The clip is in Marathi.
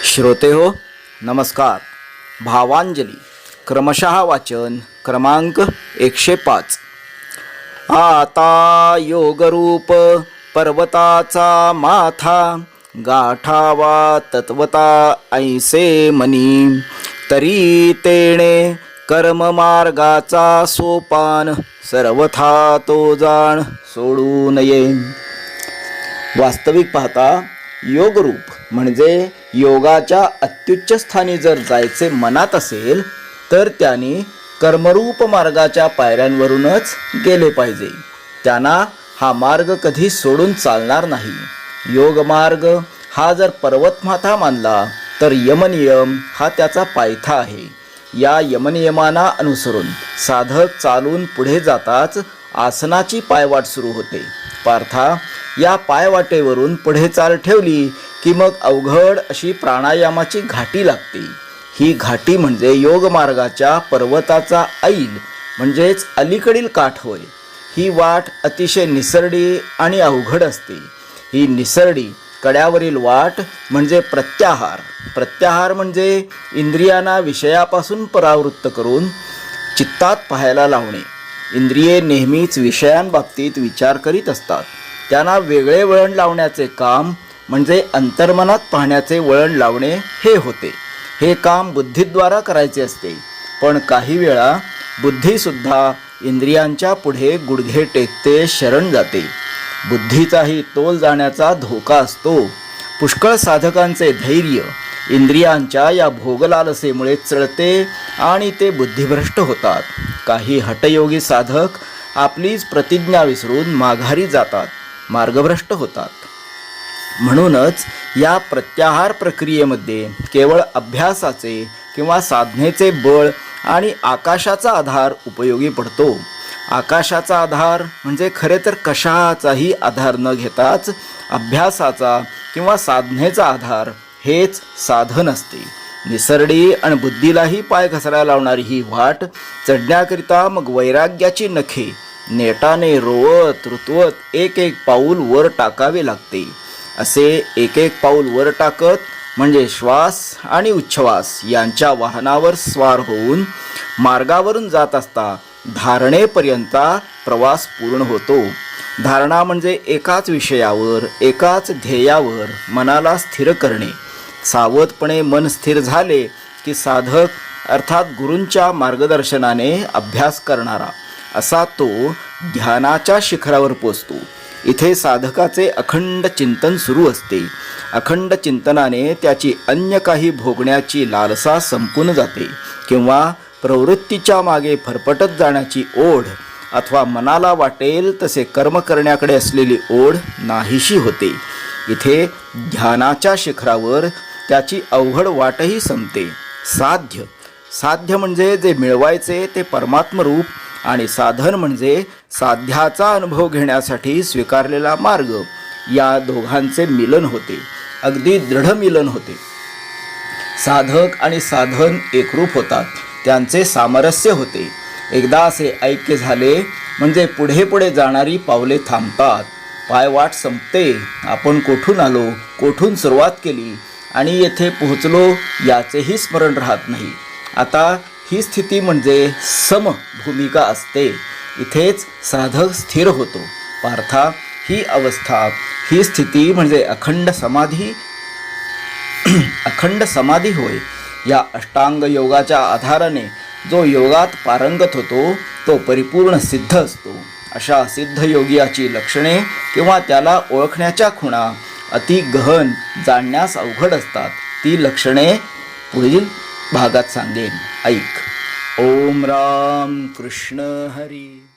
श्रोते हो नमस्कार. भावांजली क्रमशः वाचन क्रमांक 105. आता योगरूप पर्वताचा माथा गाठावा तत्वता ऐसे मनी, तरी तेणे कर्ममार्गाचा सोपान सर्वथा तो जाण सोडू नये. वास्तविक पाहता योगरूप म्हणजे योगाच्या अत्युच्च स्थानी जर जायचे मनात असेल तर त्याने कर्मरूप मार्गाच्या पायऱ्यांवरूनच गेले पाहिजे. त्यांना हा मार्ग कधी सोडून चालणार नाही. योग मार्ग हा जर पर्वतमाथा मानला तर यमनियम हा त्याचा पायथा आहे. या यमनियमांना अनुसरून साधक चालून पुढे जाताच आसनाची पायवाट सुरू होते. पार्था, या पायवाटेवरून पुढे चाल ठेवली की मग अवघड अशी प्राणायामाची घाटी लागते. ही घाटी म्हणजे योग मार्गाच्या पर्वताचा ऐल म्हणजेच अलीकडील काठ होय. ही वाट अतिशय निसरडी आणि अवघड असते. ही निसरडी कड्यावरील वाट म्हणजे प्रत्याहार. प्रत्याहार म्हणजे इंद्रियांना विषयापासून परावृत्त करून चित्तात पाहायला लावणे. इंद्रिये नेहमीच विषयांबाबतीत विचार करीत असतात. त्यांना वेगळे वळण लावण्याचे काम म्हणजे अंतर्मनात पाहण्याचे वळण लावणे हे होते. हे काम बुद्धीद्वारा करायचे असते. पण काही वेळा बुद्धीसुद्धा इंद्रियांच्या पुढे गुडघे टेकते, शरण जाते. बुद्धीचाही तोल जाण्याचा धोका असतो. पुष्कळ साधकांचे धैर्य इंद्रियांच्या या भोगलालसेमुळे चळते आणि ते बुद्धिभ्रष्ट होतात. काही हठयोगी साधक आपलीच प्रतिज्ञा विसरून माघारी जातात, मार्गभ्रष्ट होतात. म्हणूनच या प्रत्याहार प्रक्रियेमध्ये केवळ अभ्यासाचे किंवा साधनेचे बळ आणि आकाशाचा आधार उपयोगी पडतो. आकाशाचा आधार म्हणजे खरे तर कशाचाही आधार न घेताच अभ्यासाचा किंवा साधनेचा आधार हेच साधन असते. निसरडी आणि बुद्धीलाही पाय घसरायला लावणारी ही वाट चढण्याकरिता मग वैराग्याची नखे नेटाने रोवत रुतवत एक एक पाऊल वर टाकावे लागते. असे एक एक पाऊल वर टाकत म्हणजे श्वास आणि उच्छ्वास यांच्या वाहनावर स्वार होऊन मार्गावरून जात असता धारणेपर्यंत प्रवास पूर्ण होतो. धारणा म्हणजे एकाच विषयावर एकाच ध्येयावर मनाला स्थिर करणे. सावधपणे मन स्थिर झाले की साधक अर्थात गुरूंच्या मार्गदर्शनाने अभ्यास करणारा असा तो ध्यानाच्या शिखरावर पोचतो. इथे साधकाचे अखंड चिंतन सुरू असते. अखंड चिंतनाने त्याची अन्य काही भोगण्याची लालसा संपून जाते किंवा प्रवृत्तीच्या मागे फरफटत जाण्याची ओढ अथवा मनाला वाटेल तसे कर्म करण्याकडे असलेली ओढ नाहीशी होते. इथे ध्यानाच्या शिखरावर त्याची अवघड वाटही संपते. साध्य म्हणजे जे मिळवायचे ते परमात्मरूप आणि साधन म्हणजे साध्याचा अनुभव घेण्यासाठी स्वीकारलेला मार्ग. या दोघांचे मिलन होते, अगदी दृढ मिलन होते. साधक आणि साधन एकरूप होतात, त्यांचे सामरस्य होते. एकदा असे ऐक्य झाले म्हणजे पुढे पुढे जाणारी पावले थांबतात. पायवाट संपते. आपण कोठून आलो, कोठून सुरुवात केली आणि येथे पोहोचलो याचेही स्मरण राहत नाही. आता ही स्थिती म्हणजे समभूमिका असते. इथेच साधक स्थिर होतो. पार्था, ही अवस्था, ही स्थिती म्हणजे अखंड समाधी होय. या अष्टांग योगाच्या आधाराने जो योगात पारंगत होतो तो परिपूर्ण सिद्ध असतो. अशा सिद्ध योगियाची लक्षणे किंवा त्याला ओळखण्याच्या खुणा अति गहन, जाणण्यास अवघड असतात. ती लक्षणे पुढील भागात सांगेन, ऐक. ओम राम कृष्ण हरी.